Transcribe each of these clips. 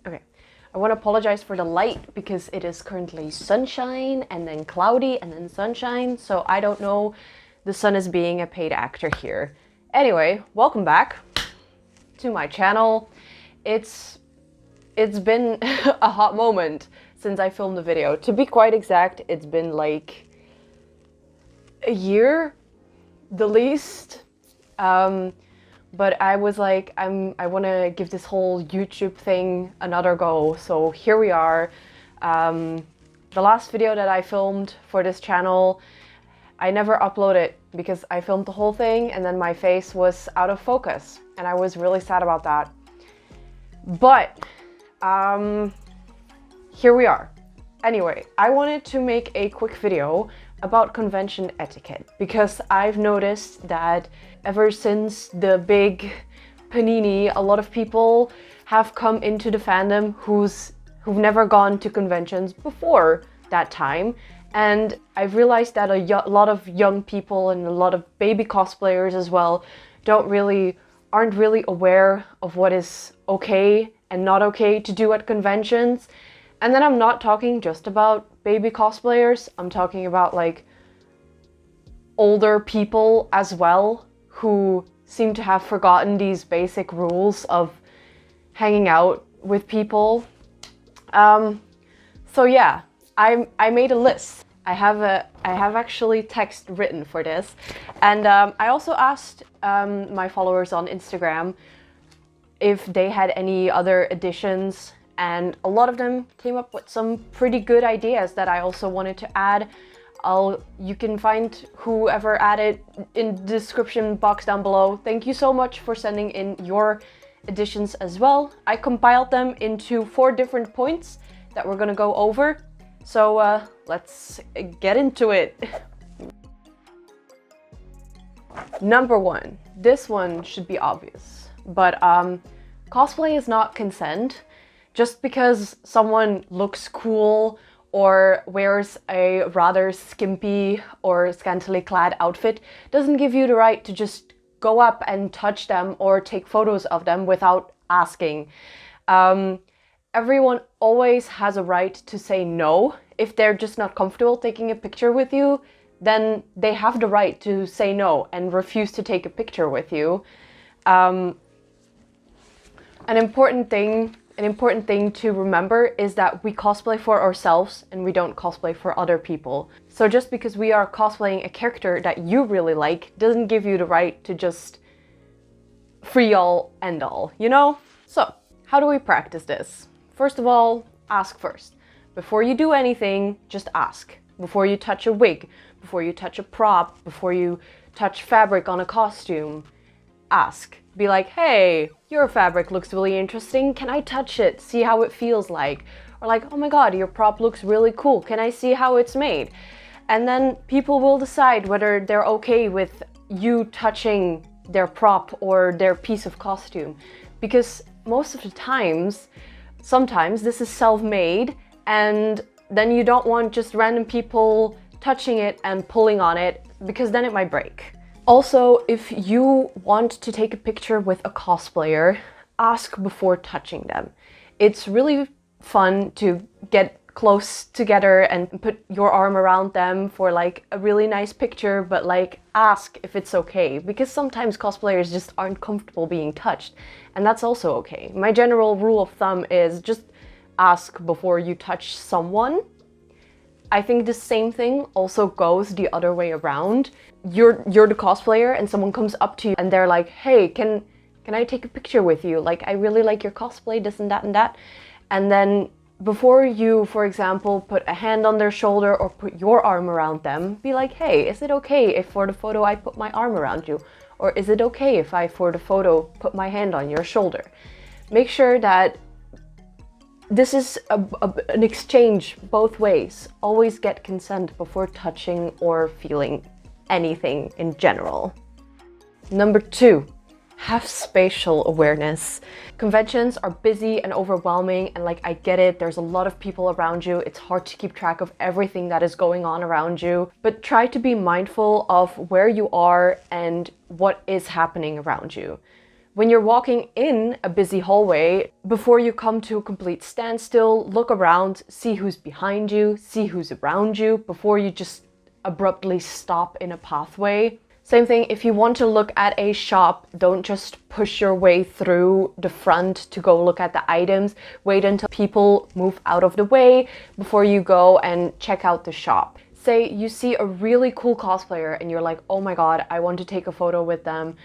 Okay, I want to apologize for the light because it is currently sunshine and then cloudy and then sunshine, so I don't know. The sun is being a paid actor here. Anyway, welcome back to my channel. It's been a hot moment since I filmed the video. To be quite exact, it's been like a year, the least. But I was like, I want to give this whole YouTube thing another go. So here we are. The last video that I filmed for this channel, I never uploaded because I filmed the whole thing and then my face was out of focus. And I was really sad about that. But here we are. Anyway, I wanted to make a quick video about convention etiquette because I've noticed that ever since the big panini, a lot of people have come into the fandom who've never gone to conventions before that time, and I've realized that a lot of young people and a lot of baby cosplayers as well aren't really aware of what is okay and not okay to do at conventions. And then I'm not talking just about baby cosplayers, I'm talking about like older people as well who seem to have forgotten these basic rules of hanging out with people. So yeah, I made a list. I have actually text written for this, and I also asked my followers on Instagram if they had any additional additions. And a lot of them came up with some pretty good ideas that I also wanted to add. You can find whoever added in the description box down below. Thank you so much for sending in your additions as well. I compiled them into 4 different points that we're gonna go over. So let's get into it. Number 1, this one should be obvious, but cosplay is not consent. Just because someone looks cool or wears a rather skimpy or scantily clad outfit doesn't give you the right to just go up and touch them or take photos of them without asking. Everyone always has a right to say no. If they're just not comfortable taking a picture with you, then they have the right to say no and refuse to take a picture with you. An important thing to remember is that we cosplay for ourselves and we don't cosplay for other people. So just because we are cosplaying a character that you really like doesn't give you the right to just free all end all, you know? So how do we practice this? First of all, ask first. Before you do anything, just ask. Before you touch a wig, before you touch a prop, before you touch fabric on a costume, ask. Be like, hey, your fabric looks really interesting. Can I touch it? See how it feels like? Or like, oh my god, your prop looks really cool. Can I see how it's made? And then people will decide whether they're okay with you touching their prop or their piece of costume. Because most of the times, sometimes this is self-made, and then you don't want just random people touching it and pulling on it, because then it might break. Also, if you want to take a picture with a cosplayer, ask before touching them. It's really fun to get close together and put your arm around them for like a really nice picture, but like ask if it's okay, because sometimes cosplayers just aren't comfortable being touched, and that's also okay. My general rule of thumb is just ask before you touch someone. I think the same thing also goes the other way around. You're the cosplayer and someone comes up to you and they're like, hey, can I take a picture with you? Like, I really like your cosplay, this and that and that. And then before you, for example, put a hand on their shoulder or put your arm around them, be like, hey, is it okay if for the photo I put my arm around you? Or is it okay if I, for the photo, put my hand on your shoulder? Make sure that this is an exchange both ways. Always get consent before touching or feeling anything in general. Number 2, have spatial awareness. Conventions are busy and overwhelming, and like, I get it, there's a lot of people around you. It's hard to keep track of everything that is going on around you, but try to be mindful of where you are and what is happening around you. When you're walking in a busy hallway, before you come to a complete standstill, look around, see who's behind you, see who's around you, before you just abruptly stop in a pathway. Same thing, if you want to look at a shop, don't just push your way through the front to go look at the items. Wait until people move out of the way before you go and check out the shop. Say you see a really cool cosplayer and you're like, oh my god, I want to take a photo with them.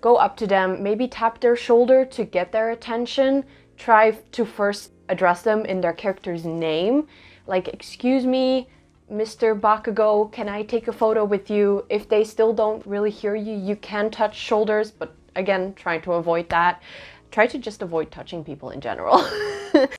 Go up to them, maybe tap their shoulder to get their attention. Try to first address them in their character's name. Like, excuse me, Mr. Bakugo, can I take a photo with you? If they still don't really hear you, you can touch shoulders, but again, try to avoid that. Try to just avoid touching people in general.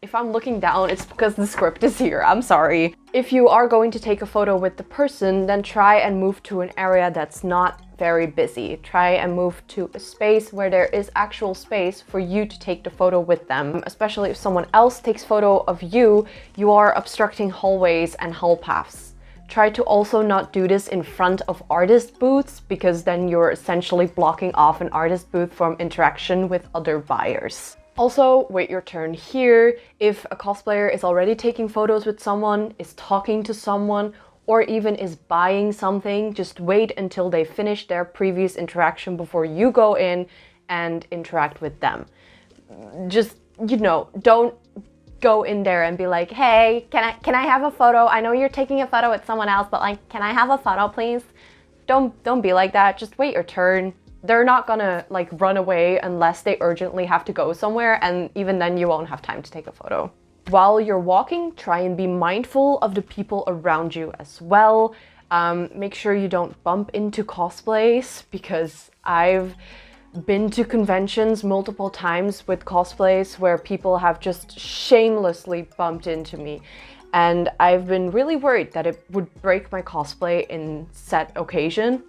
If I'm looking down, it's because the script is here, I'm sorry. If you are going to take a photo with the person, then try and move to an area that's not very busy. Try and move to a space where there is actual space for you to take the photo with them. Especially if someone else takes photo of you, you are obstructing hallways and hall paths. Try to also not do this in front of artist booths, because then you're essentially blocking off an artist booth from interaction with other buyers. Also, wait your turn here. If a cosplayer is already taking photos with someone, is talking to someone, or even is buying something, just wait until they finish their previous interaction before you go in and interact with them. Just, you know, don't go in there and be like, hey, can I have a photo? I know you're taking a photo with someone else, but like, can I have a photo, please? Don't be like that. Just wait your turn. They're not gonna like run away unless they urgently have to go somewhere, and even then you won't have time to take a photo. While you're walking, try and be mindful of the people around you as well. Make sure you don't bump into cosplays, because I've been to conventions multiple times with cosplays where people have just shamelessly bumped into me. And I've been really worried that it would break my cosplay in said occasion.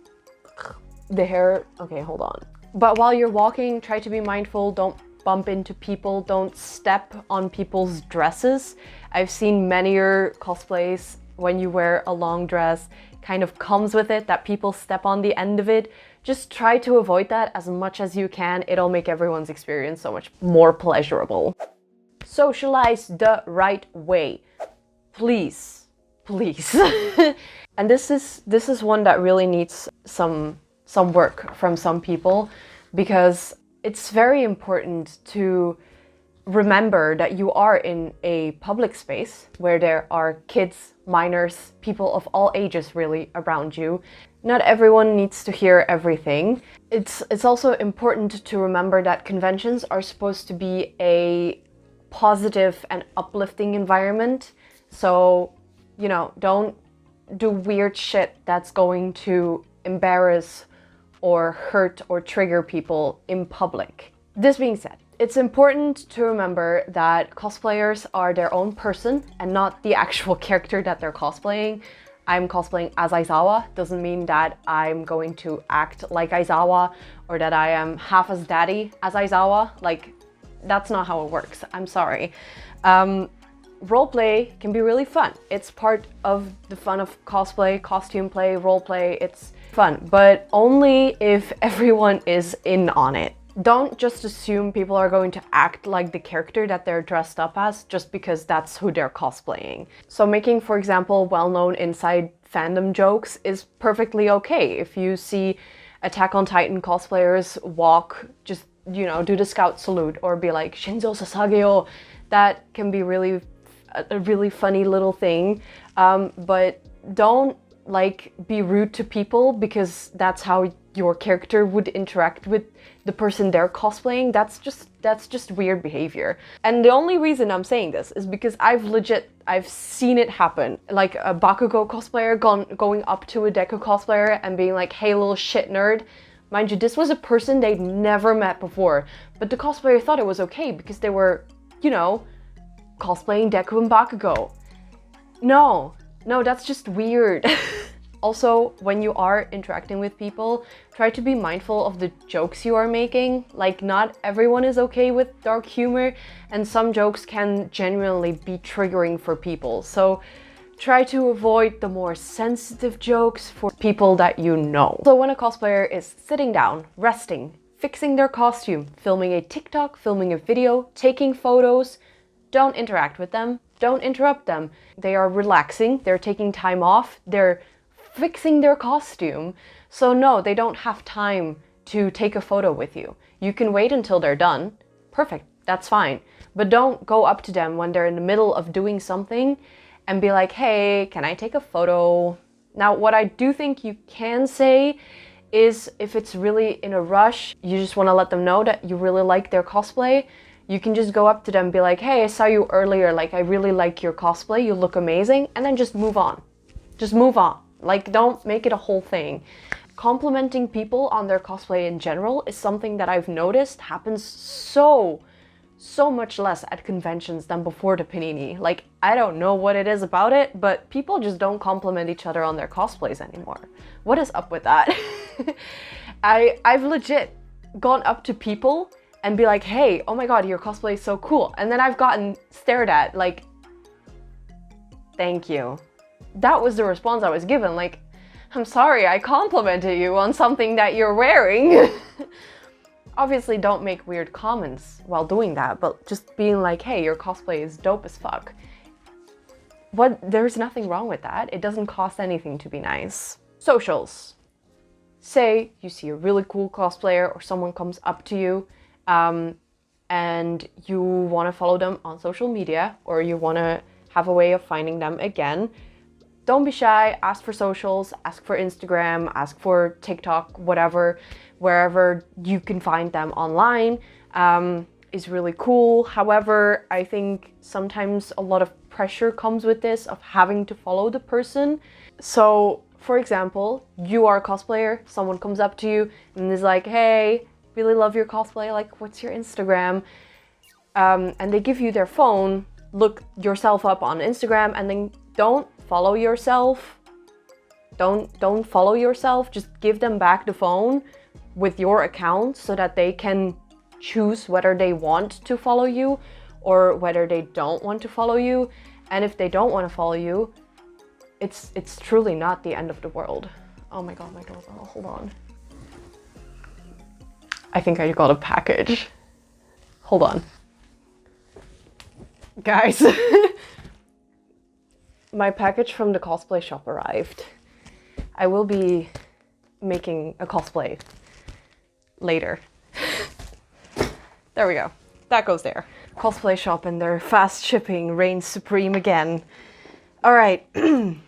The hair, okay, hold on. But while you're walking, try to be mindful, don't bump into people, don't step on people's dresses. I've seen many cosplays when you wear a long dress, kind of comes with it that people step on the end of it. Just try to avoid that as much as you can. It'll make everyone's experience so much more pleasurable. Socialize the right way. Please, please. And this is one that really needs some work from some people, because it's very important to remember that you are in a public space where there are kids, minors, people of all ages really around you. Not everyone needs to hear everything. It's also important to remember that conventions are supposed to be a positive and uplifting environment. So, you know, don't do weird shit that's going to embarrass or hurt or trigger people in public. This being said, it's important to remember that cosplayers are their own person and not the actual character that they're cosplaying. I'm cosplaying as Aizawa, doesn't mean that I'm going to act like Aizawa or that I am half as daddy as Aizawa. Like, that's not how it works, I'm sorry. Roleplay can be really fun. It's part of the fun of cosplay, costume play, roleplay, it's fun, but only if everyone is in on it. Don't just assume people are going to act like the character that they're dressed up as just because that's who they're cosplaying. So making, for example, well-known inside fandom jokes is perfectly okay. If you see Attack on Titan cosplayers walk, just, you know, do the scout salute or be like, Shinzo Sasageo, that can be a really funny little thing. But don't like be rude to people because that's how your character would interact with the person they're cosplaying. That's just weird behavior. And the only reason I'm saying this is because I've seen it happen. Like a Bakugo cosplayer going up to a Deku cosplayer and being like, hey little shit nerd. Mind you, this was a person they'd never met before, but the cosplayer thought it was okay because they were, you know, cosplaying Deku and Bakugo. No, that's just weird. Also, when you are interacting with people, try to be mindful of the jokes you are making. Like, not everyone is okay with dark humor, and some jokes can genuinely be triggering for people. So try to avoid the more sensitive jokes for people that you know. So when a cosplayer is sitting down, resting, fixing their costume, filming a TikTok, filming a video, taking photos. Don't interact with them. Don't interrupt them. They are relaxing. They're taking time off. They're fixing their costume. So no, they don't have time to take a photo with you. You can wait until they're done. Perfect. That's fine. But don't go up to them when they're in the middle of doing something and be like, hey, can I take a photo? Now, what I do think you can say is if it's really in a rush, you just want to let them know that you really like their cosplay, you can just go up to them and be like, hey, I saw you earlier, like I really like your cosplay, you look amazing, and then just move on. Just move on. Like, don't make it a whole thing. Complimenting people on their cosplay in general is something that I've noticed happens so much less at conventions than before the Panini. Like, I don't know what it is about it, but people just don't compliment each other on their cosplays anymore. What is up with that? I've legit gone up to people and be like, hey, oh my god, your cosplay is so cool. And then I've gotten stared at like, thank you. That was the response I was given. Like, I'm sorry, I complimented you on something that you're wearing. Obviously, don't make weird comments while doing that, but just being like, hey, your cosplay is dope as fuck. There's nothing wrong with that. It doesn't cost anything to be nice. Socials. Say you see a really cool cosplayer or someone comes up to you and you want to follow them on social media or you want to have a way of finding them again. Don't be shy, ask for socials, ask for Instagram, ask for TikTok, whatever, wherever you can find them online is really cool. However, I think sometimes a lot of pressure comes with this of having to follow the person. So, for example, you are a cosplayer, someone comes up to you and is like, hey, really love your cosplay, like, what's your Instagram? And they give you their phone, look yourself up on Instagram, and then don't follow yourself. Don't follow yourself. Just give them back the phone with your account so that they can choose whether they want to follow you or whether they don't want to follow you. And if they don't want to follow you, it's truly not the end of the world. Oh my god, my doorbell. Hold on. I think I got a package. Hold on. Guys. My package from the cosplay shop arrived. I will be making a cosplay later. There we go. That goes there. Cosplay shop and their fast shipping reigns supreme again. All right.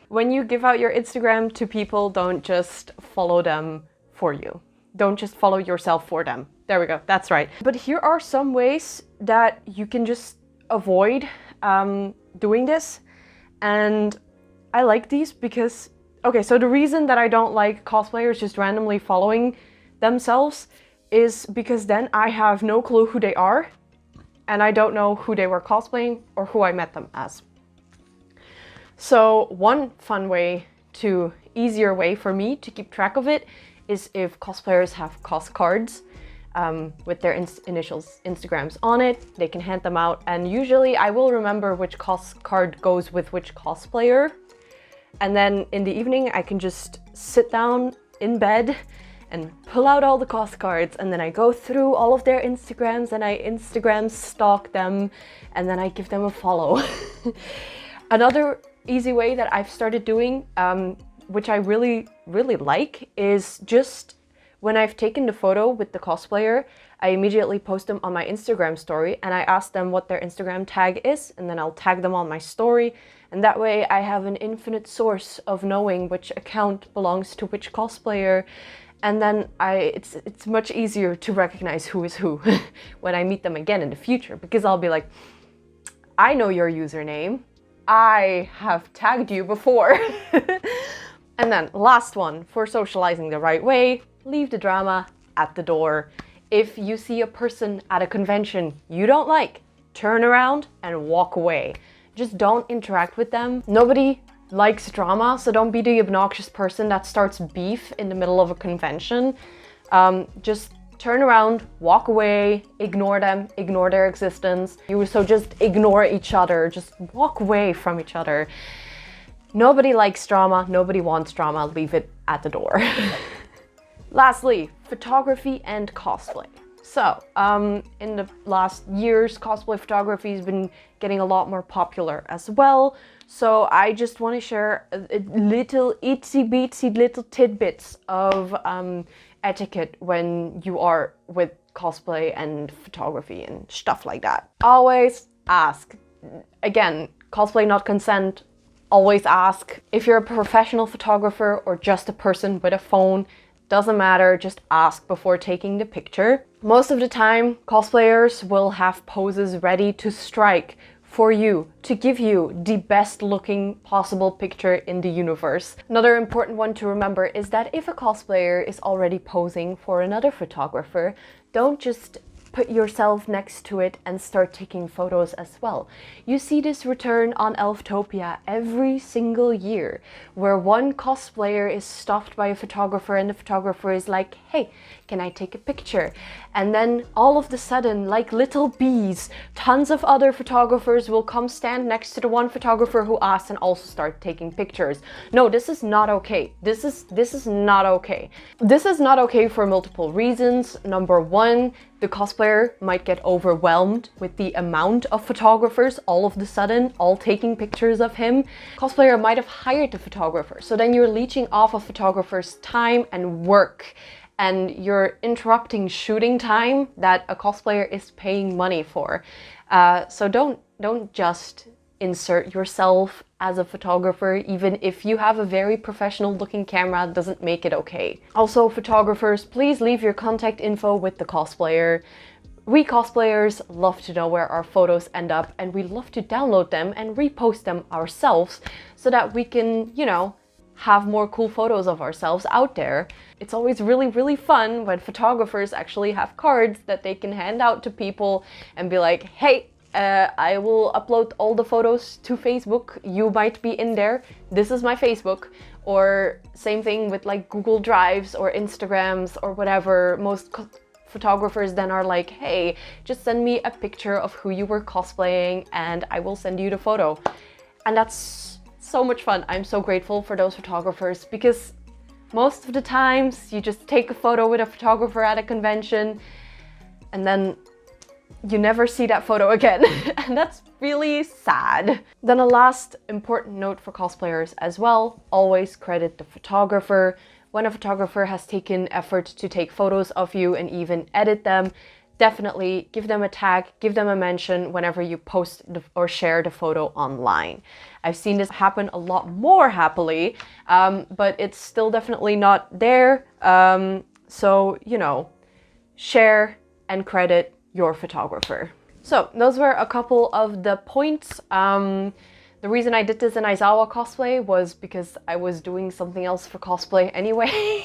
When you give out your Instagram to people, don't just follow them for you. Don't just follow yourself for them. There we go. That's right. But here are some ways that you can just avoid doing this. And I like these because, okay, so the reason that I don't like cosplayers just randomly following themselves is because then I have no clue who they are and I don't know who they were cosplaying or who I met them as. So one fun way easier way for me to keep track of it is if cosplayers have cos cards with their initials, Instagrams on it. They can hand them out, and usually I will remember which cos card goes with which cosplayer. And then in the evening I can just sit down in bed and pull out all the cos cards, and then I go through all of their Instagrams and I Instagram stalk them, and then I give them a follow. Another easy way that I've started doing, which I really like, is just when I've taken the photo with the cosplayer, I immediately post them on my Instagram story and I ask them what their Instagram tag is, and then I'll tag them on my story, and that way I have an infinite source of knowing which account belongs to which cosplayer, and then it's much easier to recognize who is who when I meet them again in the future, because I'll be like, I know your username, I have tagged you before. And then last one, for socializing the right way, leave the drama at the door. If you see a person at a convention you don't like, turn around and walk away. Just don't interact with them. Nobody likes drama, so don't be the obnoxious person that starts beef in the middle of a convention. Just turn around, walk away, ignore them, ignore their existence. So just ignore each other, just walk away from each other. Nobody likes drama, nobody wants drama, leave it at the door. Lastly, photography and cosplay. So, in the last years, cosplay photography has been getting a lot more popular as well. So I just want to share a little itsy bitsy little tidbits of etiquette when you are with cosplay and photography and stuff like that. Always ask. Again, cosplay not consent. Always ask. If you're a professional photographer or just a person with a phone, doesn't matter, just ask before taking the picture. Most of the time, cosplayers will have poses ready to strike for you, to give you the best looking possible picture in the universe. Another important one to remember is that if a cosplayer is already posing for another photographer, don't just put yourself next to it and start taking photos as well. You see this return on Elftopia every single year, where one cosplayer is stopped by a photographer and the photographer is like, hey, can I take a picture? And then all of the sudden, like little bees, tons of other photographers will come stand next to the one photographer who asked and also start taking pictures. No, this is not okay. This is not okay. This is not okay for multiple reasons. Number one, the cosplayer might get overwhelmed with the amount of photographers all of the sudden, all taking pictures of him. Cosplayer might have hired the photographer, so then you're leeching off a photographer's time and work, and you're interrupting shooting time that a cosplayer is paying money for. So don't just insert yourself as a photographer, even if you have a very professional looking camera, doesn't make it okay. Also, photographers, please leave your contact info with the cosplayer. We cosplayers love to know where our photos end up, and we love to download them and repost them ourselves so that we can, you know, have more cool photos of ourselves out there. It's always really, really fun when photographers actually have cards that they can hand out to people and be like, hey, I will upload all the photos to Facebook. You might be in there. This is my Facebook. Or same thing with like Google Drives or Instagrams or whatever. Most photographers then are like, hey, just send me a picture of who you were cosplaying and I will send you the photo. And that's so much fun. I'm so grateful for those photographers, because most of the times you just take a photo with a photographer at a convention and then you never see that photo again. And that's really sad. Then a last important note for cosplayers as well, always credit the photographer. When a photographer has taken effort to take photos of you and even edit them, definitely give them a tag, give them a mention whenever you post or share the photo online. I've seen this happen a lot more happily, but it's still definitely not there. So, you know, share and credit your photographer. So those were a couple of the points. The reason I did this in Aizawa cosplay was because I was doing something else for cosplay anyway.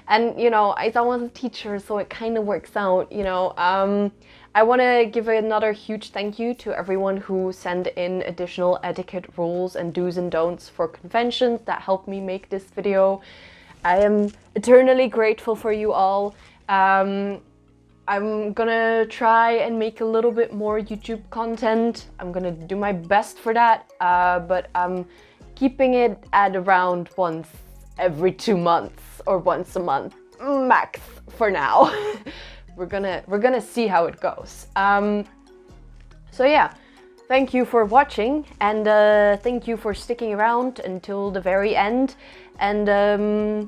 And, you know, Aizawa's a teacher, so it kind of works out, you know. I want to give another huge thank you to everyone who sent in additional etiquette rules and do's and don'ts for conventions that helped me make this video. I am eternally grateful for you all. I'm gonna try and make a little bit more YouTube content. I'm gonna do my best for that, but I'm keeping it at around once every 2 months or once a month max for now. We're gonna see how it goes. So yeah, thank you for watching, and thank you for sticking around until the very end, and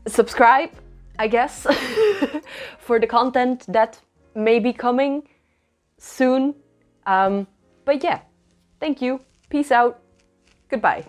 subscribe, I guess, for the content that may be coming soon. But yeah, thank you. Peace out. Goodbye.